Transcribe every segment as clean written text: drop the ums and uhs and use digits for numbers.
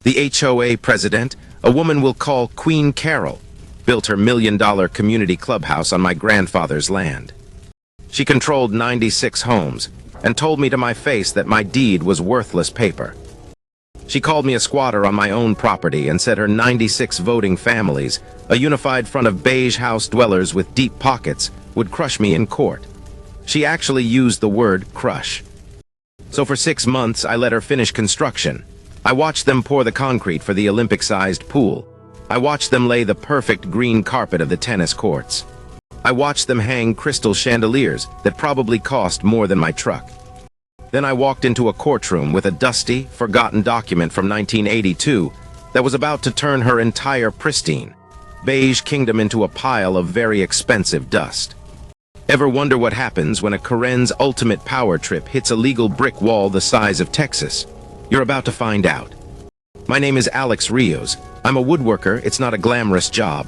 The HOA president, a woman we'll call Queen Carol, built her $1 million community clubhouse on my grandfather's land. She controlled 96 homes and told me to my face that my deed was worthless paper. She called me a squatter on my own property and said her 96 voting families, a unified front of beige house dwellers with deep pockets, would crush me in court. She actually used the word crush. So for 6 months, I let her finish construction. I watched them pour the concrete for the Olympic-sized pool. I watched them lay the perfect green carpet of the tennis courts. I watched them hang crystal chandeliers that probably cost more than my truck. Then I walked into a courtroom with a dusty, forgotten document from 1982 that was about to turn her entire pristine, beige kingdom into a pile of very expensive dust. Ever wonder what happens when a Kerren's ultimate power trip hits a legal brick wall the size of Texas? You're about to find out. My name is Alex Rios. I'm a woodworker. It's not a glamorous job.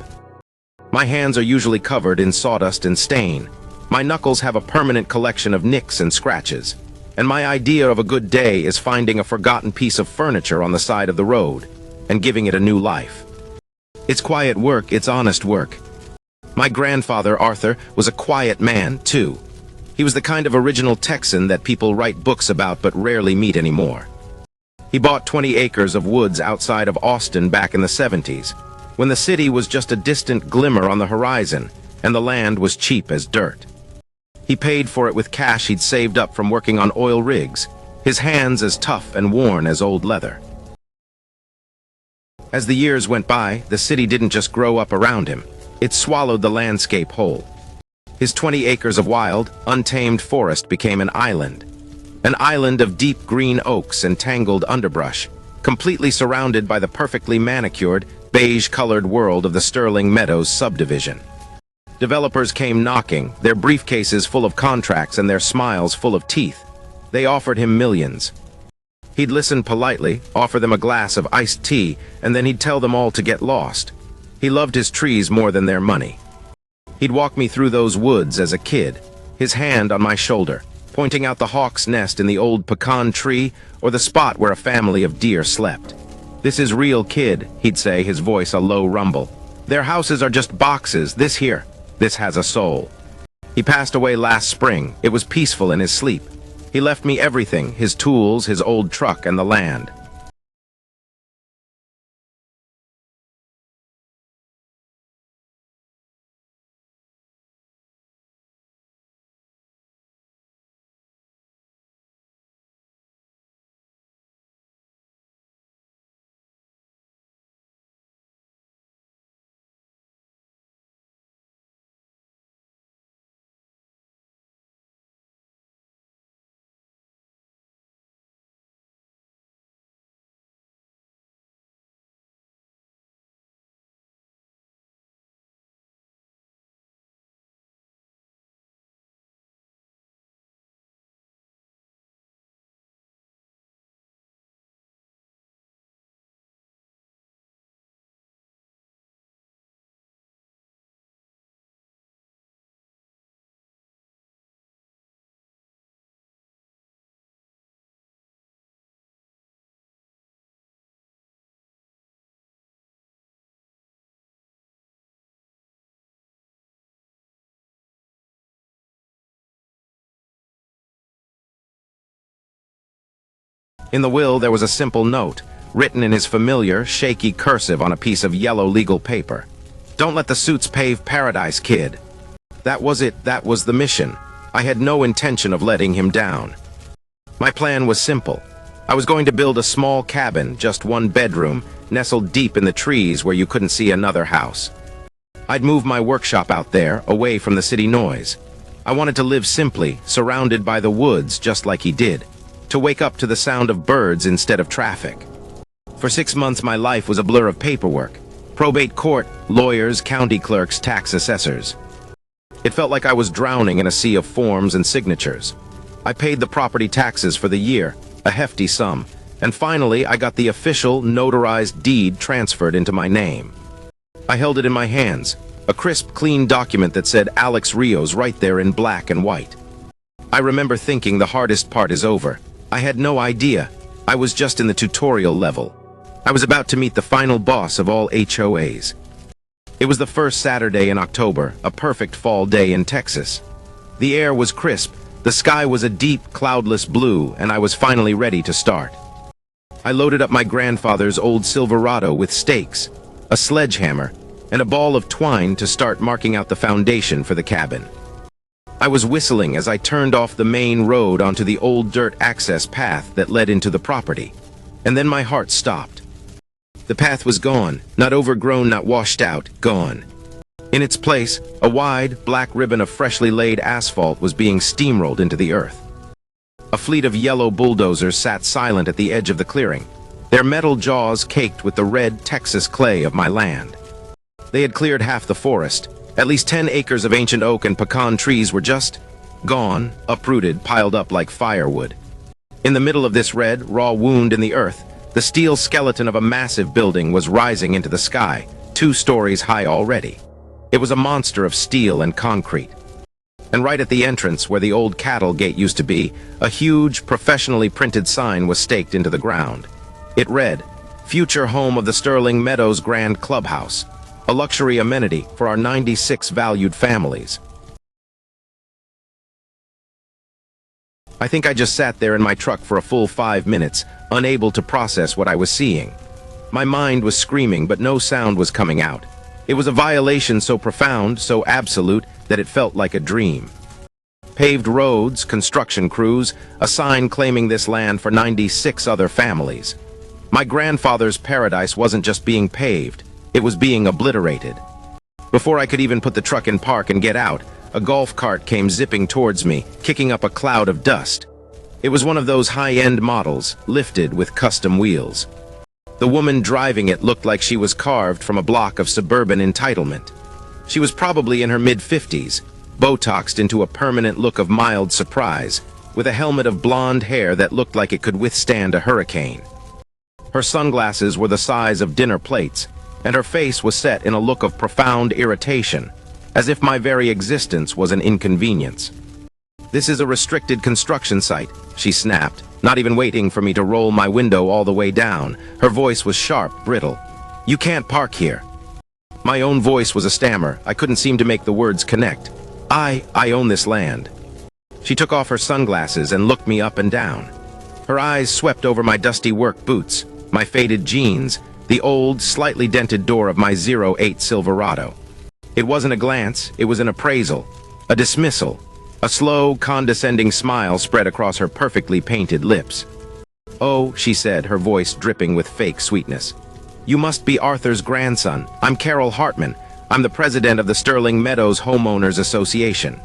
My hands are usually covered in sawdust and stain. My knuckles have a permanent collection of nicks and scratches. And my idea of a good day is finding a forgotten piece of furniture on the side of the road and giving it a new life. It's quiet work. It's honest work. My grandfather, Arthur, was a quiet man, too. He was the kind of original Texan that people write books about but rarely meet anymore. He bought 20 acres of woods outside of Austin back in the 70s, when the city was just a distant glimmer on the horizon and the land was cheap as dirt. He paid for it with cash he'd saved up from working on oil rigs, his hands as tough and worn as old leather. As the years went by, the city didn't just grow up around him. It swallowed the landscape whole. His 20 acres of wild, untamed forest became an island of deep green oaks and tangled underbrush, completely surrounded by the perfectly manicured, beige-colored world of the Sterling Meadows subdivision. Developers came knocking, their briefcases full of contracts and their smiles full of teeth. They offered him millions. He'd listen politely, offer them a glass of iced tea, and then he'd tell them all to get lost. He loved his trees more than their money. He'd walk me through those woods as a kid, his hand on my shoulder, pointing out the hawk's nest in the old pecan tree or the spot where a family of deer slept. "This is real, kid," he'd say, his voice a low rumble. "Their houses are just boxes. This has a soul." He passed away last spring. It was peaceful in his sleep. He left me everything, his tools, his old truck, and the land. In the will, there was a simple note, written in his familiar, shaky cursive on a piece of yellow legal paper. "Don't let the suits pave paradise, kid." That was it. That was the mission. I had no intention of letting him down. My plan was simple. I was going to build a small cabin, just one bedroom, nestled deep in the trees where you couldn't see another house. I'd move my workshop out there, away from the city noise. I wanted to live simply, surrounded by the woods, just like he did. To wake up to the sound of birds instead of traffic. For 6 months, my life was a blur of paperwork. Probate court, lawyers, county clerks, tax assessors. It felt like I was drowning in a sea of forms and signatures. I paid the property taxes for the year, a hefty sum, and finally I got the official, notarized deed transferred into my name. I held it in my hands, a crisp, clean document that said Alex Rios right there in black and white. I remember thinking the hardest part is over. I had no idea. I was just in the tutorial level. I was about to meet the final boss of all HOAs. It was the first Saturday in October, a perfect fall day in Texas. The air was crisp, the sky was a deep, cloudless blue, and I was finally ready to start. I loaded up my grandfather's old Silverado with stakes, a sledgehammer, and a ball of twine to start marking out the foundation for the cabin. I was whistling as I turned off the main road onto the old dirt access path that led into the property, and then my heart stopped. The path was gone, not overgrown, not washed out, gone. In its place, a wide, black ribbon of freshly laid asphalt was being steamrolled into the earth. A fleet of yellow bulldozers sat silent at the edge of the clearing, their metal jaws caked with the red Texas clay of my land. They had cleared half the forest. At least 10 acres of ancient oak and pecan trees were just gone, uprooted, piled up like firewood. In the middle of this red, raw wound in the earth, the steel skeleton of a massive building was rising into the sky, 2 stories high already. It was a monster of steel and concrete. And right at the entrance, where the old cattle gate used to be, a huge, professionally printed sign was staked into the ground. It read, "Future home of the Sterling Meadows Grand Clubhouse, a luxury amenity for our 96 valued families." I think I just sat there in my truck for a full 5 minutes, unable to process what I was seeing. My mind was screaming, but no sound was coming out. It was a violation so profound, so absolute, that it felt like a dream. Paved roads, construction crews, a sign claiming this land for 96 other families. My grandfather's paradise wasn't just being paved, it was being obliterated. Before I could even put the truck in park and get out, a golf cart came zipping towards me, kicking up a cloud of dust. It was one of those high-end models, lifted with custom wheels. The woman driving it looked like she was carved from a block of suburban entitlement. She was probably in her mid-50s, Botoxed into a permanent look of mild surprise, with a helmet of blonde hair that looked like it could withstand a hurricane. Her sunglasses were the size of dinner plates, and her face was set in a look of profound irritation, as if my very existence was an inconvenience. "This is a restricted construction site," she snapped, not even waiting for me to roll my window all the way down. Her voice was sharp, brittle. "You can't park here." My own voice was a stammer. I couldn't seem to make the words connect. I own this land." She took off her sunglasses and looked me up and down. Her eyes swept over my dusty work boots, my faded jeans, the old, slightly dented door of my 08 Silverado. It wasn't a glance, it was an appraisal, a dismissal. A slow, condescending smile spread across her perfectly painted lips. "Oh," she said, her voice dripping with fake sweetness. "You must be Arthur's grandson. I'm Carol Hartman. I'm the president of the Sterling Meadows Homeowners Association."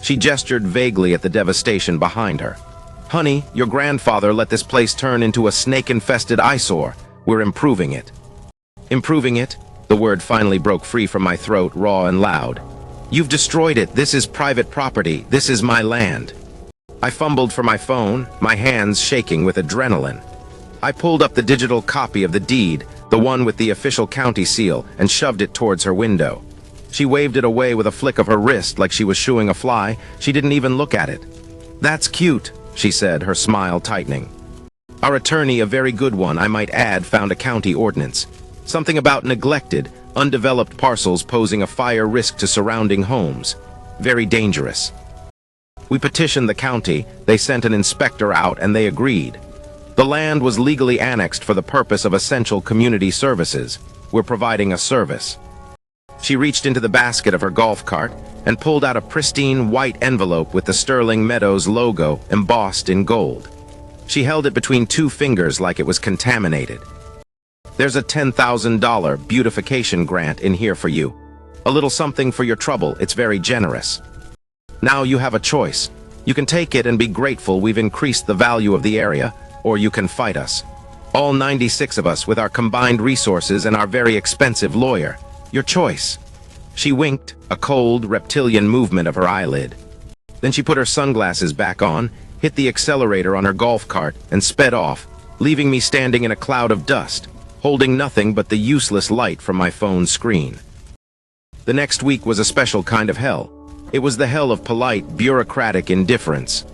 She gestured vaguely at the devastation behind her. "Honey, your grandfather let this place turn into a snake-infested eyesore. We're improving it." "Improving it?" The word finally broke free from my throat, raw and loud. "You've destroyed it. This is private property. This is my land." I fumbled for my phone, my hands shaking with adrenaline. I pulled up the digital copy of the deed, the one with the official county seal, and shoved it towards her window. She waved it away with a flick of her wrist like she was shooing a fly. She didn't even look at it. "That's cute," she said, her smile tightening. "Our attorney, a very good one, I might add, found a county ordinance. Something about neglected, undeveloped parcels posing a fire risk to surrounding homes. Very dangerous." We petitioned the county, they sent an inspector out, and they agreed. The land was legally annexed for the purpose of essential community services. We're providing a service. She reached into the basket of her golf cart and pulled out a pristine white envelope with the Sterling Meadows logo embossed in gold. She held it between 2 fingers like it was contaminated. "There's a $10,000 beautification grant in here for you. A little something for your trouble. It's very generous. Now you have a choice. You can take it and be grateful we've increased the value of the area, or you can fight us. All 96 of us with our combined resources and our very expensive lawyer. Your choice." She winked, a cold, reptilian movement of her eyelid. Then she put her sunglasses back on, hit the accelerator on her golf cart, and sped off, leaving me standing in a cloud of dust, holding nothing but the useless light from my phone's screen. The next week was a special kind of hell. It was the hell of polite, bureaucratic indifference.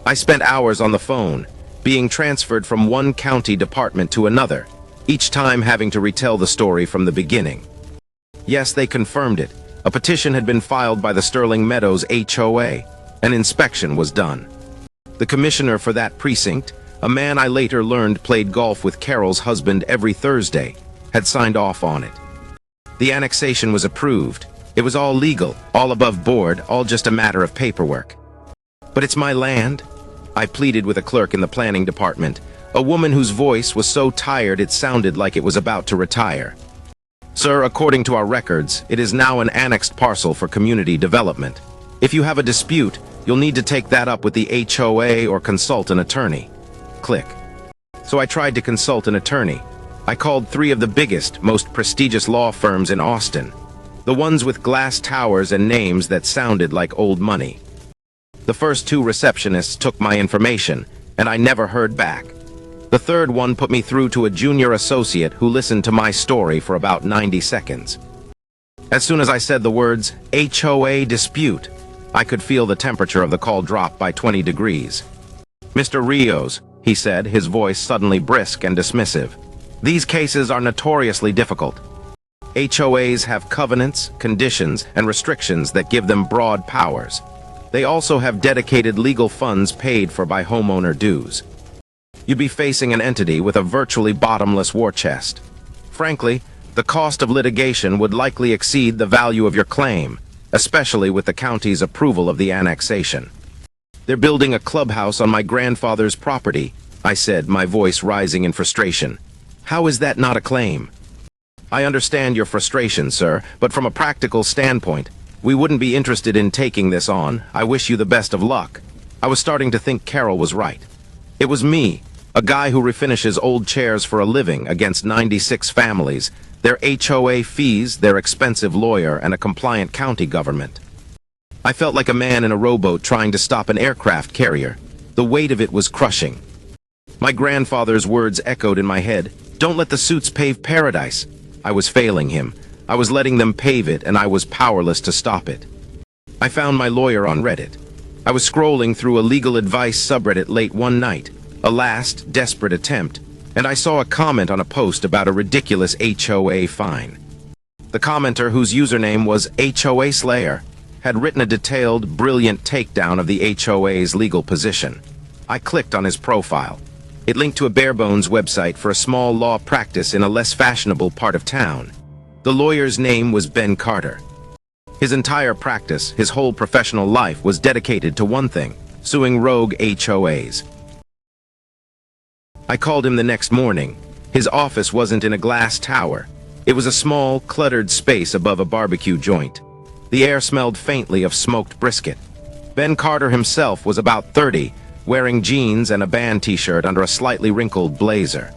I spent hours on the phone, being transferred from one county department to another, each time having to retell the story from the beginning. Yes, they confirmed it. A petition had been filed by the Sterling Meadows HOA. An inspection was done. The commissioner for that precinct, a man I later learned played golf with Carol's husband every Thursday, had signed off on it. The annexation was approved. It was all legal, all above board, all just a matter of paperwork. But it's my land, I pleaded with a clerk in the planning department, a woman whose voice was so tired it sounded like it was about to retire. Sir, according to our records, it is now an annexed parcel for community development. If you have a dispute, you'll need to take that up with the HOA or consult an attorney. Click. So I tried to consult an attorney. I called 3 of the biggest, most prestigious law firms in Austin. The ones with glass towers and names that sounded like old money. The first 2 receptionists took my information, and I never heard back. The third one put me through to a junior associate who listened to my story for about 90 seconds. As soon as I said the words, HOA dispute, I could feel the temperature of the call drop by 20 degrees. Mr. Rios, he said, his voice suddenly brisk and dismissive. These cases are notoriously difficult. HOAs have covenants, conditions, and restrictions that give them broad powers. They also have dedicated legal funds paid for by homeowner dues. You'd be facing an entity with a virtually bottomless war chest. Frankly, the cost of litigation would likely exceed the value of your claim, especially with the county's approval of the annexation. They're building a clubhouse on my grandfather's property, I said, my voice rising in frustration. How is that not a claim? I understand your frustration, sir, but from a practical standpoint, we wouldn't be interested in taking this on. I wish you the best of luck. I was starting to think Carol was right. It was me, a guy who refinishes old chairs for a living against 96 families, their HOA fees, their expensive lawyer, and a compliant county government. I felt like a man in a rowboat trying to stop an aircraft carrier. The weight of it was crushing. My grandfather's words echoed in my head. Don't let the suits pave paradise. I was failing him. I was letting them pave it, and I was powerless to stop it. I found my lawyer on Reddit. I was scrolling through a legal advice subreddit late one night, a last, desperate attempt, and I saw a comment on a post about a ridiculous HOA fine. The commenter, whose username was HOA Slayer, had written a detailed, brilliant takedown of the HOA's legal position. I clicked on his profile. It linked to a bare-bones website for a small law practice in a less fashionable part of town. The lawyer's name was Ben Carter. His entire practice, his whole professional life, was dedicated to one thing: suing rogue HOAs. I called him the next morning. His office wasn't in a glass tower. It was a small, cluttered space above a barbecue joint. The air smelled faintly of smoked brisket. Ben Carter himself was about 30, wearing jeans and a band t-shirt under a slightly wrinkled blazer.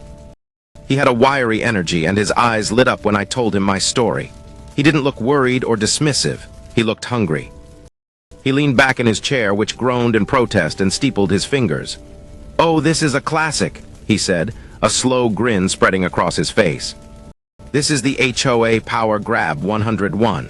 He had a wiry energy, and his eyes lit up when I told him my story. He didn't look worried or dismissive. He looked hungry. He leaned back in his chair, which groaned in protest, and steepled his fingers. "Oh, this is a classic," he said, a slow grin spreading across his face. "This is the HOA Power Grab 101.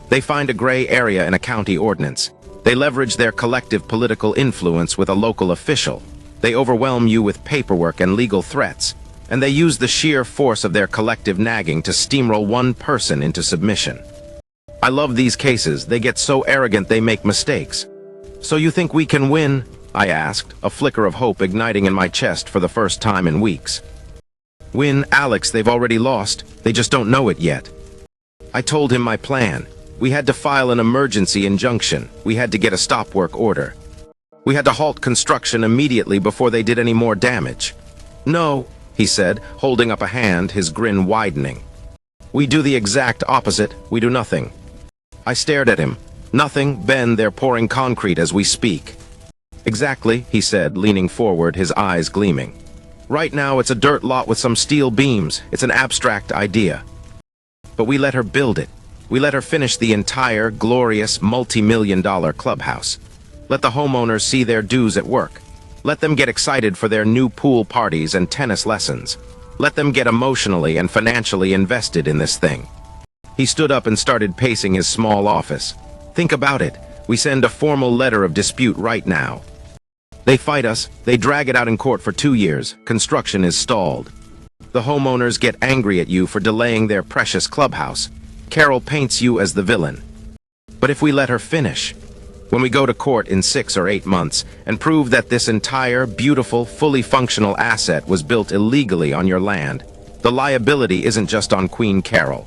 They find a gray area in a county ordinance. They leverage their collective political influence with a local official. They overwhelm you with paperwork and legal threats, and they use the sheer force of their collective nagging to steamroll one person into submission. I love these cases. They get so arrogant they make mistakes." "So you think we can win?" I asked, a flicker of hope igniting in my chest for the first time in weeks. "Win, Alex, they've already lost. They just don't know it yet." I told him my plan. We had to file an emergency injunction. We had to get a stop work order. We had to halt construction immediately before they did any more damage. "No," he said, holding up a hand, his grin widening. "We do the exact opposite. We do nothing." I stared at him. "Nothing, Ben, they're pouring concrete as we speak." "Exactly," he said, leaning forward, his eyes gleaming. "Right now it's a dirt lot with some steel beams. It's an abstract idea. But we let her build it. We let her finish the entire, glorious, multi-million-dollar clubhouse. Let the homeowners see their dues at work. Let them get excited for their new pool parties and tennis lessons. Let them get emotionally and financially invested in this thing." He stood up and started pacing his small office. "Think about it. We send a formal letter of dispute right now. They fight us. They drag it out in court for 2 years. Construction is stalled. The homeowners get angry at you for delaying their precious clubhouse. Carol paints you as the villain. But if we let her finish, when we go to court in 6 or 8 months and prove that this entire, beautiful, fully functional asset was built illegally on your land, the liability isn't just on Queen Carol.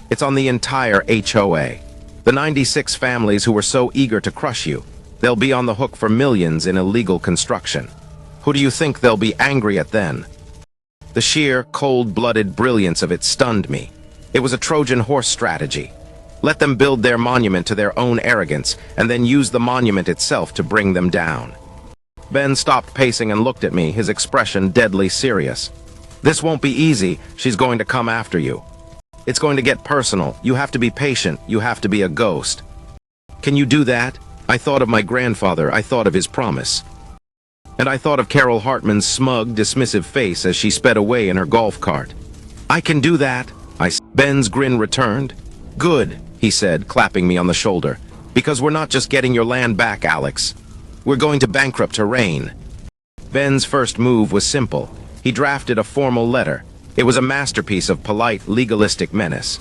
It's on the entire HOA. The 96 families who were so eager to crush you, they'll be on the hook for millions in illegal construction. Who do you think they'll be angry at then? The sheer, cold-blooded brilliance of it stunned me. It was a Trojan horse strategy. Let them build their monument to their own arrogance, and then use the monument itself to bring them down. Ben stopped pacing and looked at me, his expression deadly serious. This won't be easy. She's going to come after you. It's going to get personal. You have to be patient. You have to be a ghost. Can you do that? I thought of my grandfather. I thought of his promise. And I thought of Carol Hartman's smug, dismissive face as she sped away in her golf cart. I can do that, Ben's grin returned. Good, he said, clapping me on the shoulder. Because we're not just getting your land back, Alex. We're going to bankrupt Terrain. Ben's first move was simple. He drafted a formal letter. It was a masterpiece of polite, legalistic menace.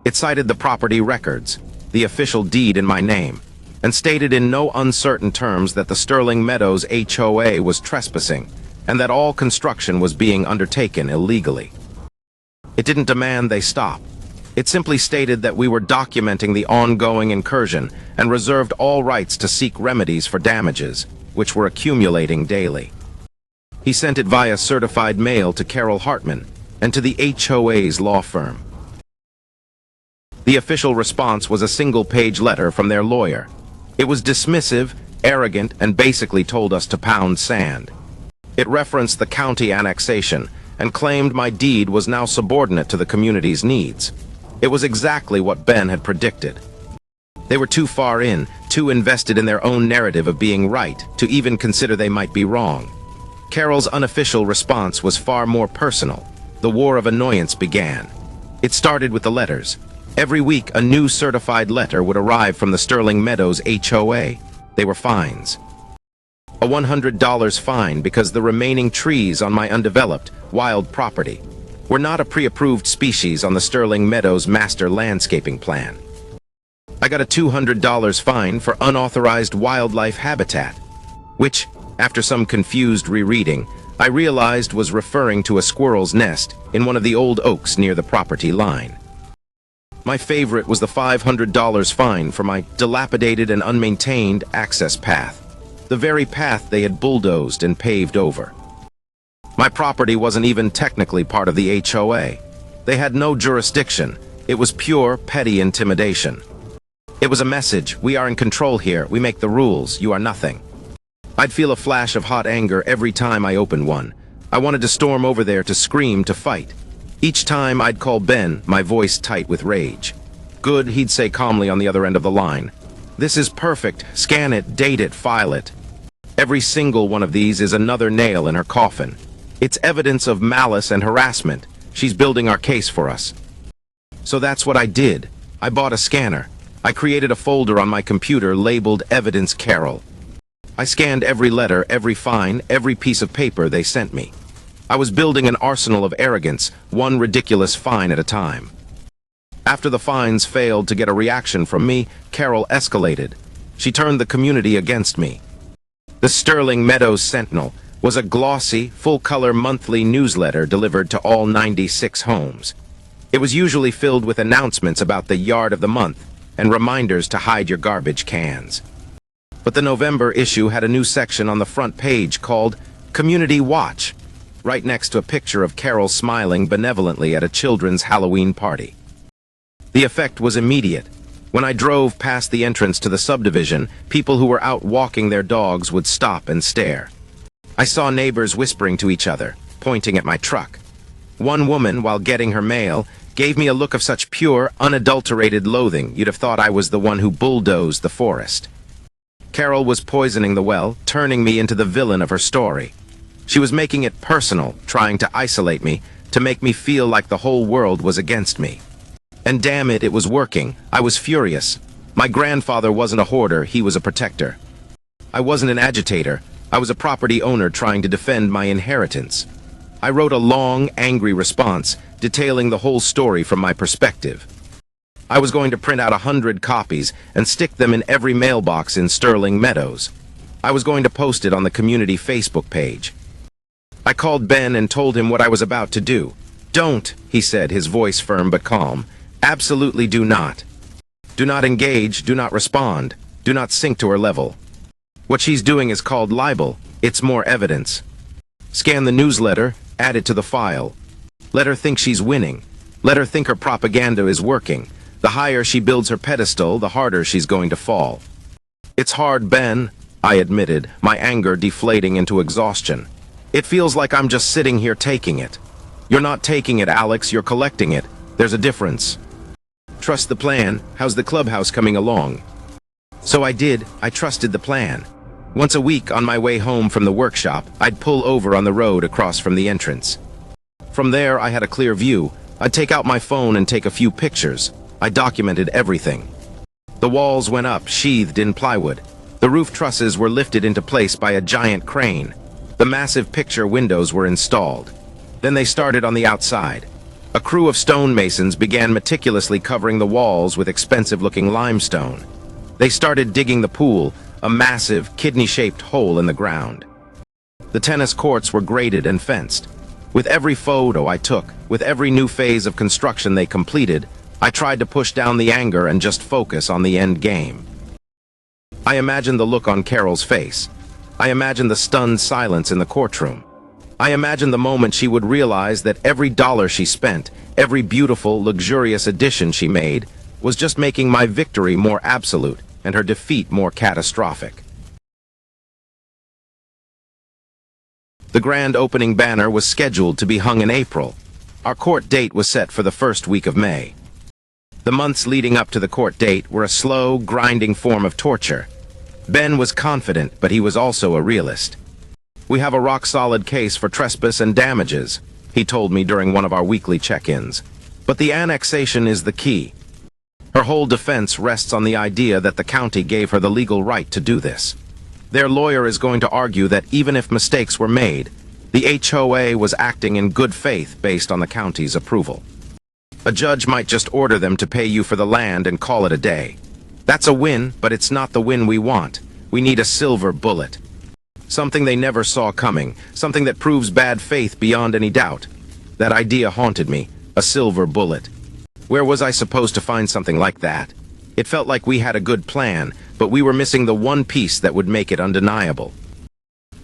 It cited the property records, the official deed in my name, and stated in no uncertain terms that the Sterling Meadows HOA was trespassing, and that all construction was being undertaken illegally. It didn't demand they stop. It simply stated that we were documenting the ongoing incursion and reserved all rights to seek remedies for damages, which were accumulating daily. He sent it via certified mail to Carol Hartman and to the HOA's law firm. The official response was a single-page letter from their lawyer. It was dismissive, arrogant, and basically told us to pound sand. It referenced the county annexation and claimed my deed was now subordinate to the community's needs. It was exactly what Ben had predicted. They were too far in, too invested in their own narrative of being right, to even consider they might be wrong. Carol's unofficial response was far more personal. The war of annoyance began. It started with the letters. Every week, a new certified letter would arrive from the Sterling Meadows HOA. They were fines. A $100 fine because the remaining trees on my undeveloped, wild property were not a pre-approved species on the Sterling Meadows master landscaping plan. I got a $200 fine for unauthorized wildlife habitat, which, after some confused rereading, I realized was referring to a squirrel's nest in one of the old oaks near the property line. My favorite was the $500 fine for my dilapidated and unmaintained access path, the very path they had bulldozed and paved over. My property wasn't even technically part of the HOA. They had no jurisdiction. It was pure, petty intimidation. It was a message: we are in control here, we make the rules, you are nothing. I'd feel a flash of hot anger every time I opened one. I wanted to storm over there, to scream, to fight. Each time I'd call Ben, my voice tight with rage. Good, he'd say calmly on the other end of the line. This is perfect. Scan it, date it, file it. Every single one of these is another nail in her coffin. It's evidence of malice and harassment. She's building our case for us. So that's what I did. I bought a scanner. I created a folder on my computer labeled Evidence Carol. I scanned every letter, every fine, every piece of paper they sent me. I was building an arsenal of arrogance, one ridiculous fine at a time. After the fines failed to get a reaction from me, Carol escalated. She turned the community against me. The Sterling Meadows Sentinel was a glossy, full-color monthly newsletter delivered to all 96 homes. It was usually filled with announcements about the yard of the month and reminders to hide your garbage cans. But the November issue had a new section on the front page called Community Watch, right next to a picture of Carol smiling benevolently at a children's Halloween party. The effect was immediate. When I drove past the entrance to the subdivision, people who were out walking their dogs would stop and stare. I saw neighbors whispering to each other, pointing at my truck. One woman, while getting her mail, gave me a look of such pure, unadulterated loathing you'd have thought I was the one who bulldozed the forest. Carol was poisoning the well, turning me into the villain of her story. She was making it personal, trying to isolate me, to make me feel like the whole world was against me. And damn it, it was working. I was furious. My grandfather wasn't a hoarder, he was a protector. I wasn't an agitator. I was a property owner trying to defend my inheritance. I wrote a long, angry response, detailing the whole story from my perspective. I was going to print out 100 copies and stick them in every mailbox in Sterling Meadows. I was going to post it on the community Facebook page. I called Ben and told him what I was about to do. "Don't," he said, his voice firm but calm. "Absolutely do not. Do not engage, do not respond, do not sink to her level. What she's doing is called libel. It's more evidence. Scan the newsletter, add it to the file. Let her think she's winning. Let her think her propaganda is working. The higher she builds her pedestal, the harder she's going to fall." "It's hard, Ben," I admitted, my anger deflating into exhaustion. "It feels like I'm just sitting here taking it." "You're not taking it, Alex, you're collecting it. There's a difference." "Trust the plan. How's the clubhouse coming along?" So I did. I trusted the plan. Once a week on my way home from the workshop, I'd pull over on the road across from the entrance. From there, I had a clear view. I'd take out my phone and take a few pictures. I documented everything. The walls went up, sheathed in plywood. The roof trusses were lifted into place by a giant crane. The massive picture windows were installed. Then they started on the outside. A crew of stonemasons began meticulously covering the walls with expensive-looking limestone. They started digging the pool, a massive, kidney-shaped hole in the ground. The tennis courts were graded and fenced. With every photo I took, with every new phase of construction they completed, I tried to push down the anger and just focus on the end game. I imagined the look on Carol's face. I imagined the stunned silence in the courtroom. I imagined the moment she would realize that every dollar she spent, every beautiful, luxurious addition she made, was just making my victory more absolute and her defeat more catastrophic. The grand opening banner was scheduled to be hung in April. Our court date was set for the first week of May. The months leading up to the court date were a slow, grinding form of torture. Ben was confident, but he was also a realist. "We have a rock-solid case for trespass and damages," he told me during one of our weekly check-ins. "But the annexation is the key. Her whole defense rests on the idea that the county gave her the legal right to do this. Their lawyer is going to argue that even if mistakes were made, the HOA was acting in good faith based on the county's approval. A judge might just order them to pay you for the land and call it a day. That's a win, but it's not the win we want. We need a silver bullet. Something they never saw coming, something that proves bad faith beyond any doubt. That idea haunted me, a silver bullet. Where was I supposed to find something like that? It felt like we had a good plan, but we were missing the one piece that would make it undeniable.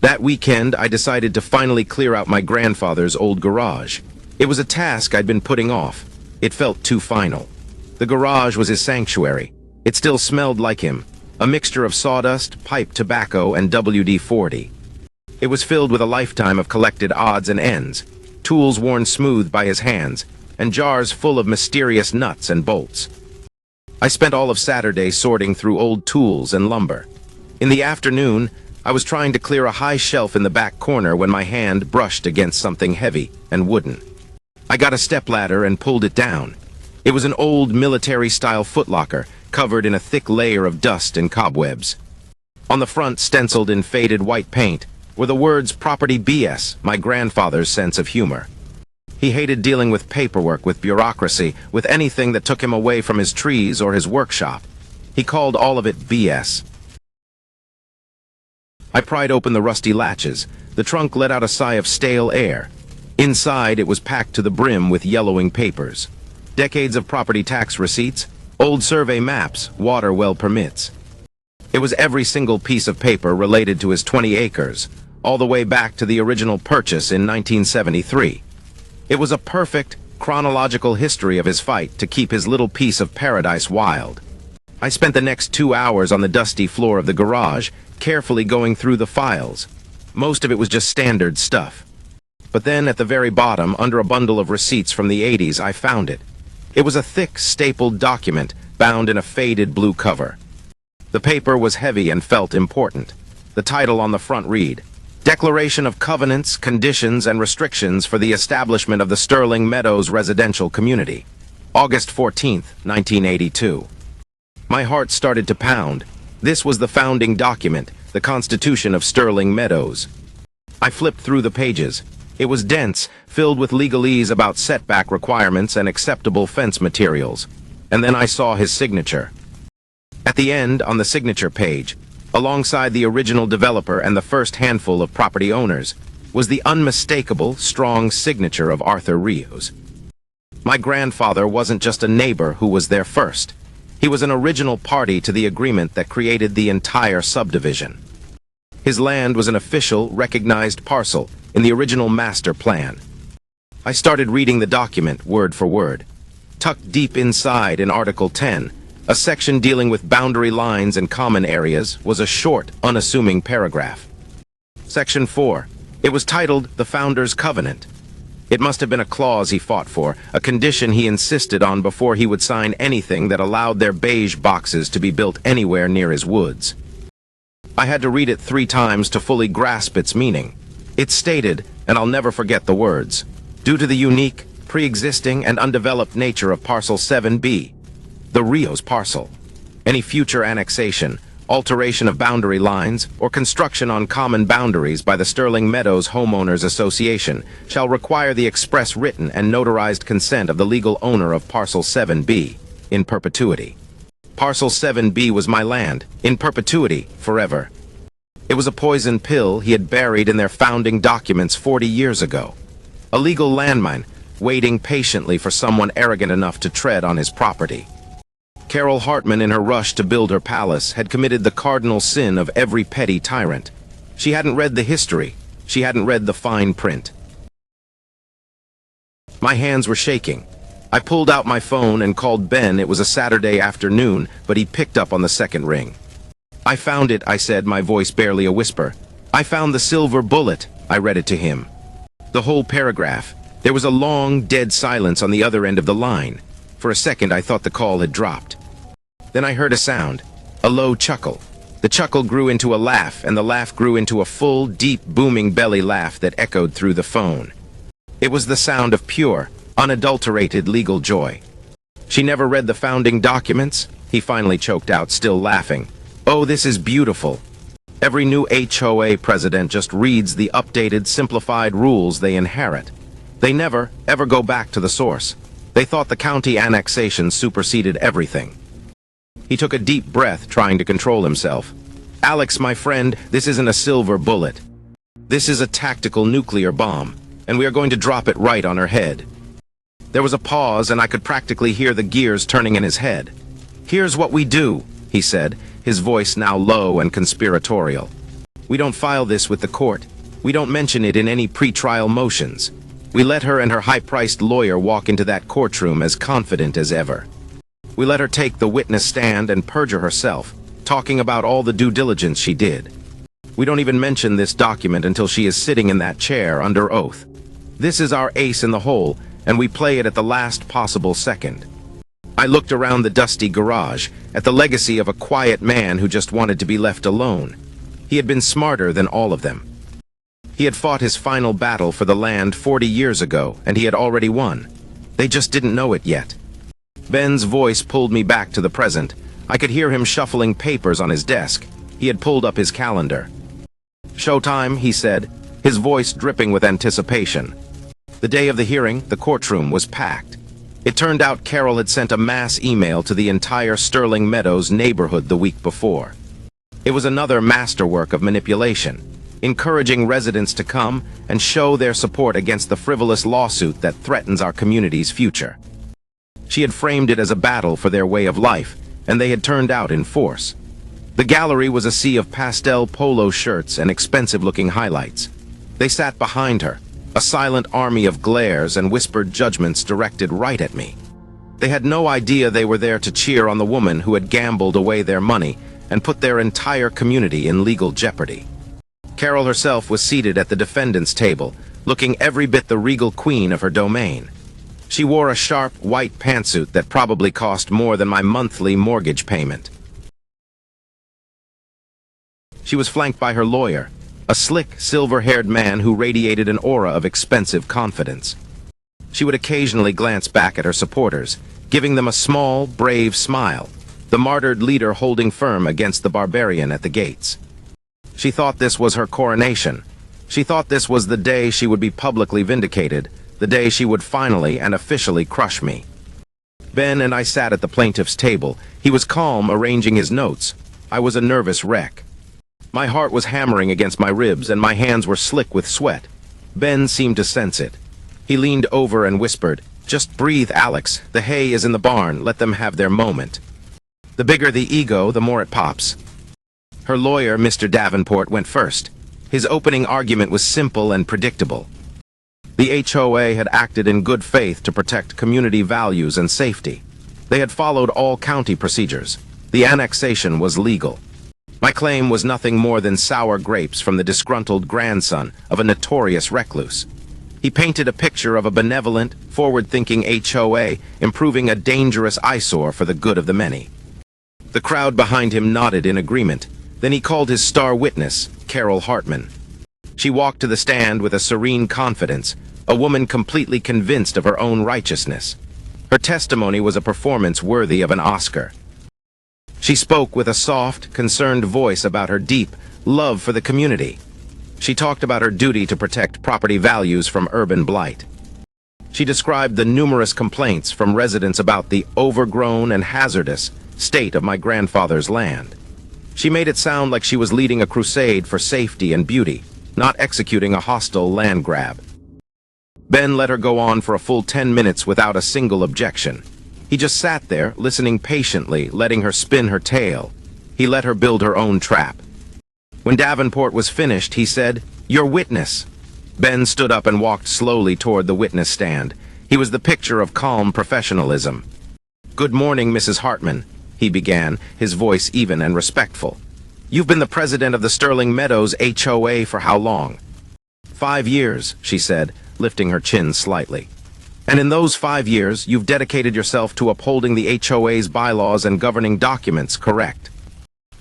That weekend, I decided to finally clear out my grandfather's old garage. It was a task I'd been putting off. It felt too final. The garage was his sanctuary. It still smelled like him, a mixture of sawdust, pipe tobacco, and WD-40. It was filled with a lifetime of collected odds and ends, tools worn smooth by his hands, and jars full of mysterious nuts and bolts. I spent all of Saturday sorting through old tools and lumber. In the afternoon, I was trying to clear a high shelf in the back corner when my hand brushed against something heavy and wooden. I got a stepladder and pulled it down. It was an old military-style footlocker, covered in a thick layer of dust and cobwebs. On the front, stenciled in faded white paint, were the words "Property BS," my grandfather's sense of humor. He hated dealing with paperwork, with bureaucracy, with anything that took him away from his trees or his workshop. He called all of it BS. I pried open the rusty latches. The trunk let out a sigh of stale air. Inside, it was packed to the brim with yellowing papers. Decades of property tax receipts, old survey maps, water well permits. It was every single piece of paper related to his 20 acres, all the way back to the original purchase in 1973. It was a perfect, chronological history of his fight to keep his little piece of paradise wild. I spent the next 2 hours on the dusty floor of the garage, carefully going through the files. Most of it was just standard stuff. But then at the very bottom, under a bundle of receipts from the 80s, I found it. It was a thick, stapled document bound in a faded blue cover. The paper was heavy and felt important. The title on the front read, "Declaration of Covenants, Conditions, and Restrictions for the Establishment of the Sterling Meadows Residential Community, August 14th, 1982. My heart started to pound. This was the founding document, the Constitution of Sterling Meadows. I flipped through the pages. It was dense, filled with legalese about setback requirements and acceptable fence materials. And then I saw his signature. At the end, on the signature page, alongside the original developer and the first handful of property owners, was the unmistakable, strong signature of Arthur Rios. My grandfather wasn't just a neighbor who was there first. He was an original party to the agreement that created the entire subdivision. His land was an official, recognized parcel in the original master plan. I started reading the document word for word. Tucked deep inside in Article 10, a section dealing with boundary lines and common areas, was a short, unassuming paragraph. Section 4. It was titled The Founder's Covenant. It must have been a clause he fought for, a condition he insisted on before he would sign anything that allowed their beige boxes to be built anywhere near his woods. I had to read it 3 times to fully grasp its meaning. It stated, and I'll never forget the words, due to the unique, pre-existing, and undeveloped nature of Parcel 7B, the Rios parcel, any future annexation, alteration of boundary lines, or construction on common boundaries by the Sterling Meadows Homeowners Association shall require the express written and notarized consent of the legal owner of Parcel 7B, in perpetuity. Parcel 7B was my land, in perpetuity, forever. It was a poison pill he had buried in their founding documents 40 years ago. A legal landmine, waiting patiently for someone arrogant enough to tread on his property. Carol Hartman, in her rush to build her palace, had committed the cardinal sin of every petty tyrant. She hadn't read the history. She hadn't read the fine print. My hands were shaking. I pulled out my phone and called Ben. It was a Saturday afternoon, but he picked up on the second ring. "I found it," I said, my voice barely a whisper. "I found the silver bullet." I read it to him. The whole paragraph. There was a long, dead silence on the other end of the line. For a second, I thought the call had dropped. Then I heard a sound, a low chuckle. The chuckle grew into a laugh, and the laugh grew into a full, deep, booming belly laugh that echoed through the phone. It was the sound of pure, unadulterated legal joy. "She never read the founding documents?" he finally choked out, still laughing. "Oh, this is beautiful. Every new HOA president just reads the updated, simplified rules they inherit. They never, ever go back to the source. They thought the county annexation superseded everything." He took a deep breath, trying to control himself. "Alex, my friend, this isn't a silver bullet. This is a tactical nuclear bomb, and we are going to drop it right on her head." There was a pause, and I could practically hear the gears turning in his head. "Here's what we do," he said, his voice now low and conspiratorial. "We don't file this with the court. We don't mention it in any pre-trial motions. We let her and her high-priced lawyer walk into that courtroom as confident as ever. We let her take the witness stand and perjure herself, talking about all the due diligence she did. We don't even mention this document until she is sitting in that chair under oath. This is our ace in the hole, and we play it at the last possible second." I looked around the dusty garage, at the legacy of a quiet man who just wanted to be left alone. He had been smarter than all of them. He had fought his final battle for the land 40 years ago, and he had already won. They just didn't know it yet. Ben's voice pulled me back to the present. I could hear him shuffling papers on his desk. He had pulled up his calendar. "Showtime," he said, his voice dripping with anticipation. The day of the hearing, the courtroom was packed. It turned out Carol had sent a mass email to the entire Sterling Meadows neighborhood the week before. It was another masterwork of manipulation, encouraging residents to come and show their support against the frivolous lawsuit that threatens our community's future. She had framed it as a battle for their way of life, and they had turned out in force. The gallery was a sea of pastel polo shirts and expensive-looking highlights. They sat behind her, a silent army of glares and whispered judgments directed right at me. They had no idea they were there to cheer on the woman who had gambled away their money and put their entire community in legal jeopardy. Carol herself was seated at the defendant's table, looking every bit the regal queen of her domain. She wore a sharp, white pantsuit that probably cost more than my monthly mortgage payment. She was flanked by her lawyer, a slick, silver-haired man who radiated an aura of expensive confidence. She would occasionally glance back at her supporters, giving them a small, brave smile, the martyred leader holding firm against the barbarian at the gates. She thought this was her coronation. She thought this was the day she would be publicly vindicated, the day she would finally and officially crush me. Ben and I sat at the plaintiff's table. He was calm, arranging his notes. I was a nervous wreck. My heart was hammering against my ribs, and my hands were slick with sweat. Ben seemed to sense it. He leaned over and whispered, "Just breathe, Alex. The hay is in the barn. Let them have their moment. The bigger the ego, the more it pops." Her lawyer, Mr. Davenport, went first. His opening argument was simple and predictable. The HOA had acted in good faith to protect community values and safety. They had followed all county procedures. The annexation was legal. My claim was nothing more than sour grapes from the disgruntled grandson of a notorious recluse. He painted a picture of a benevolent, forward-thinking HOA improving a dangerous eyesore for the good of the many. The crowd behind him nodded in agreement. Then he called his star witness, Carol Hartman. She walked to the stand with a serene confidence, a woman completely convinced of her own righteousness. Her testimony was a performance worthy of an Oscar. She spoke with a soft, concerned voice about her deep love for the community. She talked about her duty to protect property values from urban blight. She described the numerous complaints from residents about the overgrown and hazardous state of my grandfather's land. She made it sound like she was leading a crusade for safety and beauty, not executing a hostile land grab. Ben let her go on for a full 10 minutes without a single objection. He just sat there, listening patiently, letting her spin her tale. He let her build her own trap. When Davenport was finished, he said, "Your witness." Ben stood up and walked slowly toward the witness stand. He was the picture of calm professionalism. "Good morning, Mrs. Hartman," he began, his voice even and respectful. "You've been the president of the Sterling Meadows HOA for how long?" 5 years, she said, lifting her chin slightly. "And in those 5 years, you've dedicated yourself to upholding the HOA's bylaws and governing documents, correct?"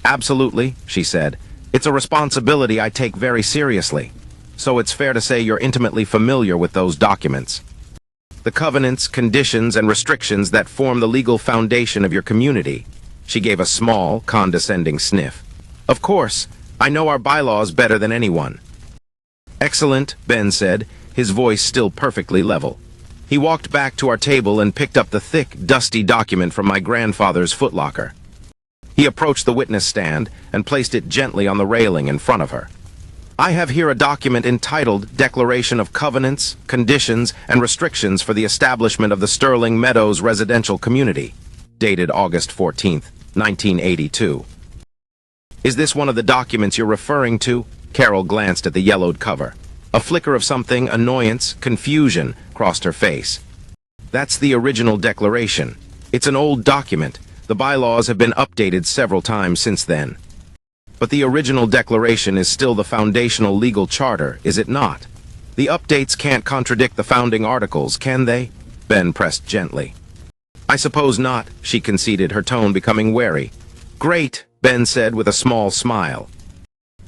"Absolutely," she said. "It's a responsibility I take very seriously. So it's fair to say you're intimately familiar with those documents. The covenants, conditions, and restrictions that form the legal foundation of your community." She gave a small, condescending sniff. "Of course, I know our bylaws better than anyone." "Excellent," Ben said, his voice still perfectly level. He walked back to our table and picked up the thick, dusty document from my grandfather's footlocker. He approached the witness stand and placed it gently on the railing in front of her. "I have here a document entitled Declaration of Covenants, Conditions, and Restrictions for the Establishment of the Sterling Meadows Residential Community, dated August 14th, 1982. "Is this one of the documents you're referring to?" Carol glanced at the yellowed cover. A flicker of something, annoyance, confusion, crossed her face. "That's the original declaration. It's an old document. The bylaws have been updated several times since then. But the original declaration is still the foundational legal charter, is it not? The updates can't contradict the founding articles, can they?" Ben pressed gently. "I suppose not," she conceded, her tone becoming wary. "Great," Ben said with a small smile.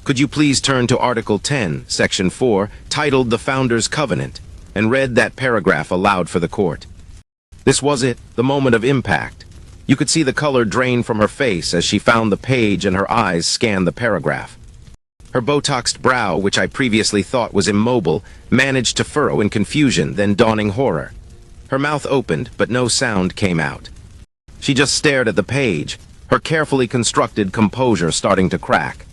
"Could you please turn to Article 10, Section 4, titled The Founder's Covenant, and read that paragraph aloud for the court?" This was it, the moment of impact. You could see the color drain from her face as she found the page and her eyes scanned the paragraph. Her Botoxed brow, which I previously thought was immobile, managed to furrow in confusion, then dawning horror. Her mouth opened, but no sound came out. She just stared at the page, her carefully constructed composure starting to crack.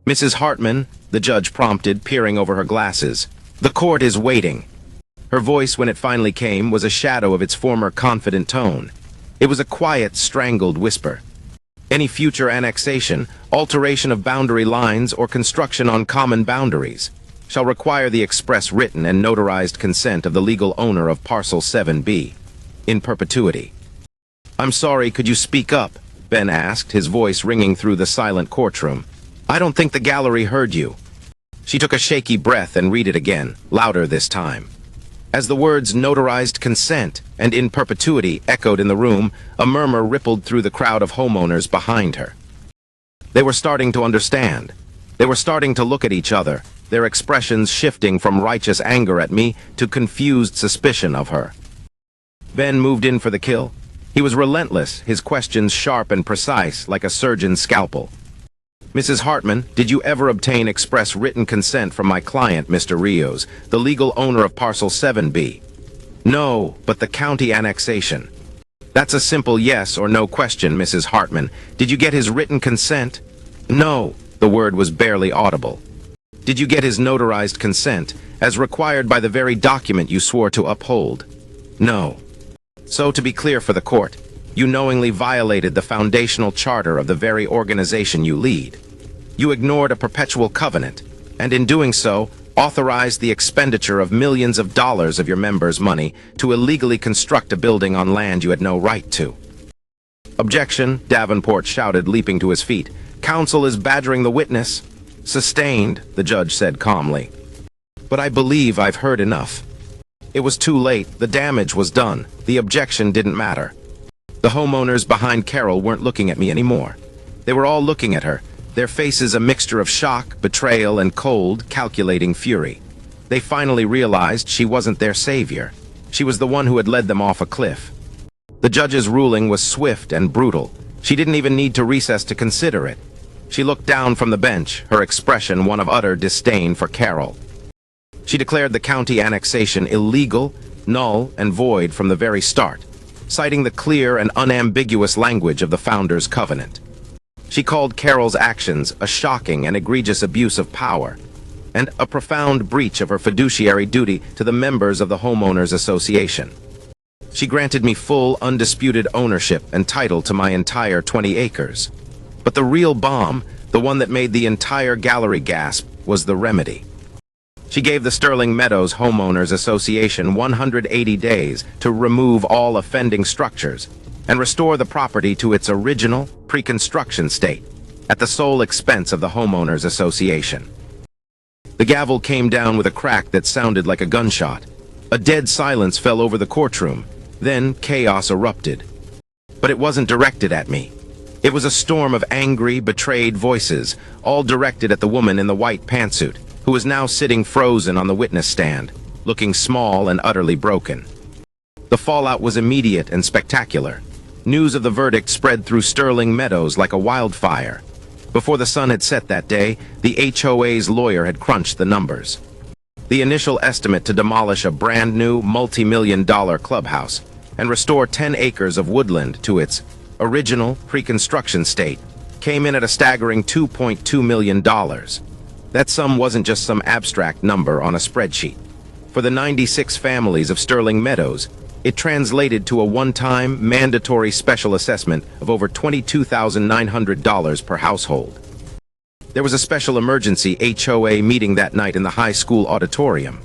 "Mrs. Hartman," the judge prompted, peering over her glasses, "the court is waiting." Her voice, when it finally came, was a shadow of its former confident tone. It was a quiet, strangled whisper. "Any future annexation, alteration of boundary lines, or construction on common boundaries shall require the express written and notarized consent of the legal owner of Parcel 7B, in perpetuity." "I'm sorry, could you speak up?" Ben asked, his voice ringing through the silent courtroom. "I don't think the gallery heard you." She took a shaky breath and read it again, louder this time. As the words "notarized consent" and "in perpetuity" echoed in the room, a murmur rippled through the crowd of homeowners behind her. They were starting to understand. They were starting to look at each other, their expressions shifting from righteous anger at me to confused suspicion of her. Ben moved in for the kill. He was relentless, his questions sharp and precise, like a surgeon's scalpel. Mrs. Hartman, did you ever obtain express written consent from my client, Mr. Rios, the legal owner of Parcel 7B? No, but the county annexation. That's a simple yes or no question, Mrs. Hartman. Did you get his written consent? No, the word was barely audible. Did you get his notarized consent, as required by the very document you swore to uphold? No. So, to be clear for the court, you knowingly violated the foundational charter of the very organization you lead. You ignored a perpetual covenant, and in doing so, authorized the expenditure of millions of dollars of your members' money to illegally construct a building on land you had no right to. Objection, Davenport shouted, leaping to his feet. Counsel is badgering the witness. Sustained, the judge said calmly. But I believe I've heard enough. It was too late. The damage was done. The objection didn't matter. The homeowners behind Carol weren't looking at me anymore. They were all looking at her, their faces a mixture of shock, betrayal, and cold, calculating fury. They finally realized she wasn't their savior. She was the one who had led them off a cliff. The judge's ruling was swift and brutal. She didn't even need to recess to consider it. She looked down from the bench, her expression one of utter disdain for Carol. She declared the county annexation illegal, null, and void from the very start, citing the clear and unambiguous language of the Founders' Covenant. She called Carol's actions a shocking and egregious abuse of power, and a profound breach of her fiduciary duty to the members of the Homeowners Association. She granted me full, undisputed ownership and title to my entire 20 acres. But the real bomb, the one that made the entire gallery gasp, was the remedy. She gave the Sterling Meadows Homeowners Association 180 days to remove all offending structures and restore the property to its original, pre-construction state, at the sole expense of the Homeowners Association. The gavel came down with a crack that sounded like a gunshot. A dead silence fell over the courtroom. Then chaos erupted. But it wasn't directed at me. It was a storm of angry, betrayed voices, all directed at the woman in the white pantsuit, who was now sitting frozen on the witness stand, looking small and utterly broken. The fallout was immediate and spectacular. News of the verdict spread through Sterling Meadows like a wildfire. Before the sun had set that day, the HOA's lawyer had crunched the numbers. The initial estimate to demolish a brand-new, multi-million-dollar clubhouse and restore 10 acres of woodland to its original, pre-construction state came in at a staggering $2.2 million. That sum wasn't just some abstract number on a spreadsheet. For the 96 families of Sterling Meadows, it translated to a one-time, mandatory special assessment of over $22,900 per household. There was a special emergency HOA meeting that night in the high school auditorium.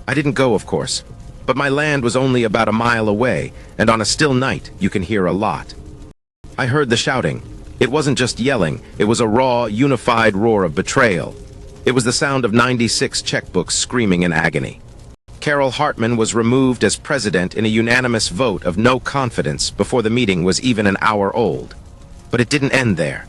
I didn't go, of course, but my land was only about a mile away, and on a still night, you can hear a lot. I heard the shouting. It wasn't just yelling, it was a raw, unified roar of betrayal. It was the sound of 96 checkbooks screaming in agony. Carol Hartman was removed as president in a unanimous vote of no confidence before the meeting was even an hour old. But it didn't end there.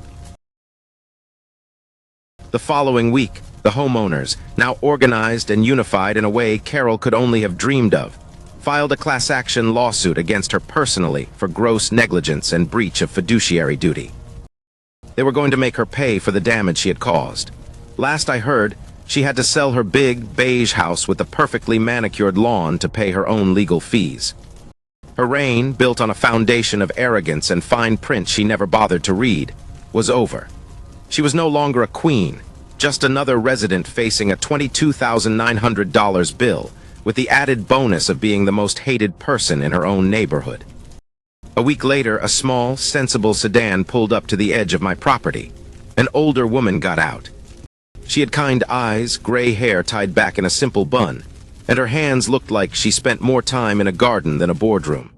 The following week, the homeowners, now organized and unified in a way Carol could only have dreamed of, filed a class action lawsuit against her personally for gross negligence and breach of fiduciary duty. They were going to make her pay for the damage she had caused. Last I heard, she had to sell her big, beige house with a perfectly manicured lawn to pay her own legal fees. Her reign, built on a foundation of arrogance and fine print she never bothered to read, was over. She was no longer a queen, just another resident facing a $22,900 bill, with the added bonus of being the most hated person in her own neighborhood. A week later, a small, sensible sedan pulled up to the edge of my property. An older woman got out. She had kind eyes, gray hair tied back in a simple bun, and her hands looked like she spent more time in a garden than a boardroom.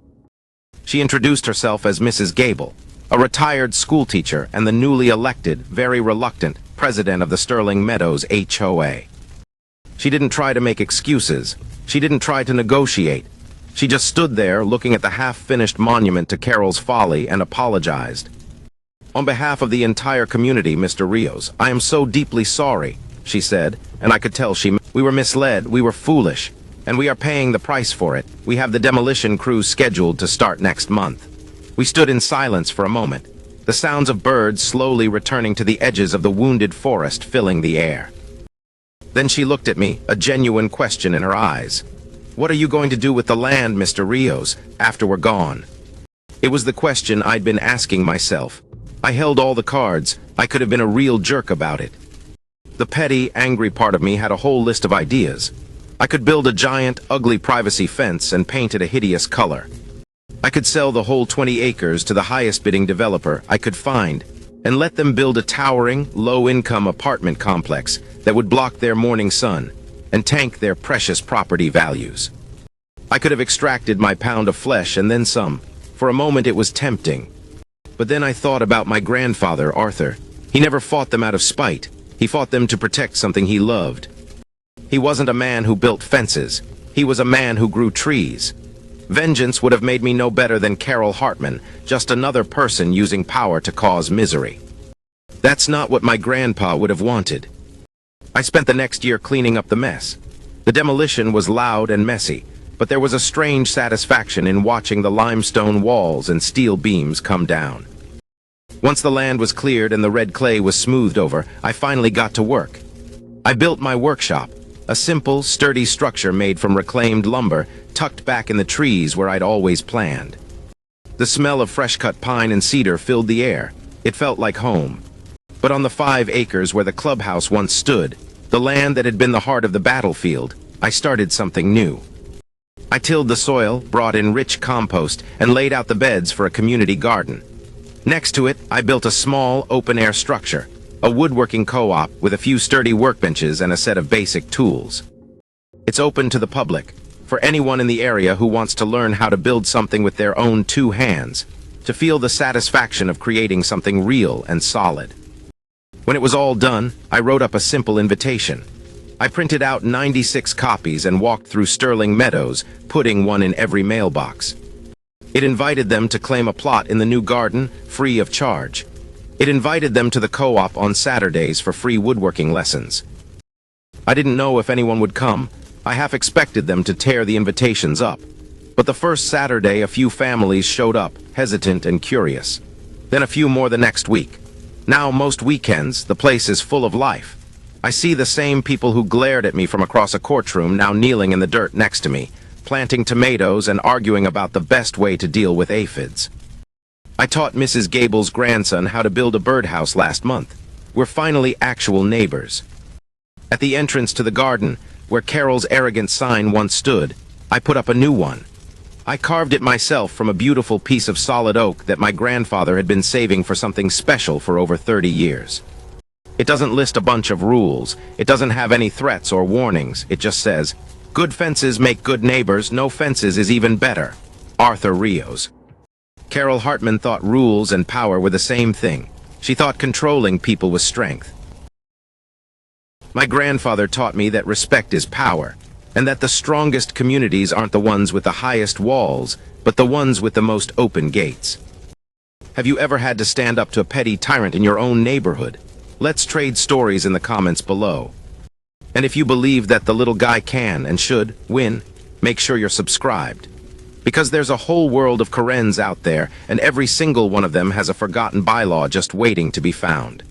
She introduced herself as Mrs. Gable, a retired schoolteacher and the newly elected, very reluctant, president of the Sterling Meadows HOA. She didn't try to make excuses. She didn't try to negotiate. She just stood there looking at the half-finished monument to Carol's folly and apologized. On behalf of the entire community, Mr. Rios, I am so deeply sorry, she said, and I could tell we were misled, we were foolish, and we are paying the price for it. We have the demolition crew scheduled to start next month. We stood in silence for a moment. the sounds of birds slowly returning to the edges of the wounded forest filling the air. Then she looked at me, a genuine question in her eyes. "What are you going to do with the land, Mr. Rios, after we're gone?" It was the question I'd been asking myself. I held all the cards. I could have been a real jerk about it. The petty, angry part of me had a whole list of ideas. I could build a giant, ugly privacy fence and paint it a hideous color. I could sell the whole 20 acres to the highest bidding developer I could find and let them build a towering, low-income apartment complex that would block their morning sun and tank their precious property values. I could have extracted my pound of flesh and then some. For a moment it was tempting. But then I thought about my grandfather, Arthur. He never fought them out of spite. He fought them to protect something he loved. He wasn't a man who built fences. He was a man who grew trees. Vengeance would have made me no better than Carol Hartman, just another person using power to cause misery. That's not what my grandpa would have wanted. I spent the next year cleaning up the mess. The demolition was loud and messy, but there was a strange satisfaction in watching the limestone walls and steel beams come down. Once the land was cleared and the red clay was smoothed over, I finally got to work. I built my workshop, a simple, sturdy structure made from reclaimed lumber tucked back in the trees where I'd always planned. The smell of fresh-cut pine and cedar filled the air. It felt like home. But on the 5 acres where the clubhouse once stood, the land that had been the heart of the battlefield, I started something new. I tilled the soil, brought in rich compost, and laid out the beds for a community garden. Next to it, I built a small, open-air structure, a woodworking co-op with a few sturdy workbenches and a set of basic tools. It's open to the public, for anyone in the area who wants to learn how to build something with their own 2 hands, to feel the satisfaction of creating something real and solid. When it was all done, I wrote up a simple invitation. I printed out 96 copies and walked through Sterling Meadows, putting one in every mailbox. It invited them to claim a plot in the new garden, free of charge. It invited them to the co-op on Saturdays for free woodworking lessons. I didn't know if anyone would come. I half expected them to tear the invitations up. But the first Saturday, a few families showed up, hesitant and curious. Then a few more the next week. Now, most weekends, the place is full of life. I see the same people who glared at me from across a courtroom now kneeling in the dirt next to me, planting tomatoes and arguing about the best way to deal with aphids. I taught Mrs. Gable's grandson how to build a birdhouse last month. We're finally actual neighbors. At the entrance to the garden, where Carol's arrogant sign once stood, I put up a new one. I carved it myself from a beautiful piece of solid oak that my grandfather had been saving for something special for over 30 years. It doesn't list a bunch of rules. It doesn't have any threats or warnings. It just says, "Good fences make good neighbors. No fences is even better. Arthur Rios." Carol Hartman thought rules and power were the same thing. She thought controlling people was strength. My grandfather taught me that respect is power, and that the strongest communities aren't the ones with the highest walls, but the ones with the most open gates. Have you ever had to stand up to a petty tyrant in your own neighborhood? Let's trade stories in the comments below. And if you believe that the little guy can and should win, make sure you're subscribed. Because there's a whole world of Kerrens out there, and every single one of them has a forgotten bylaw just waiting to be found.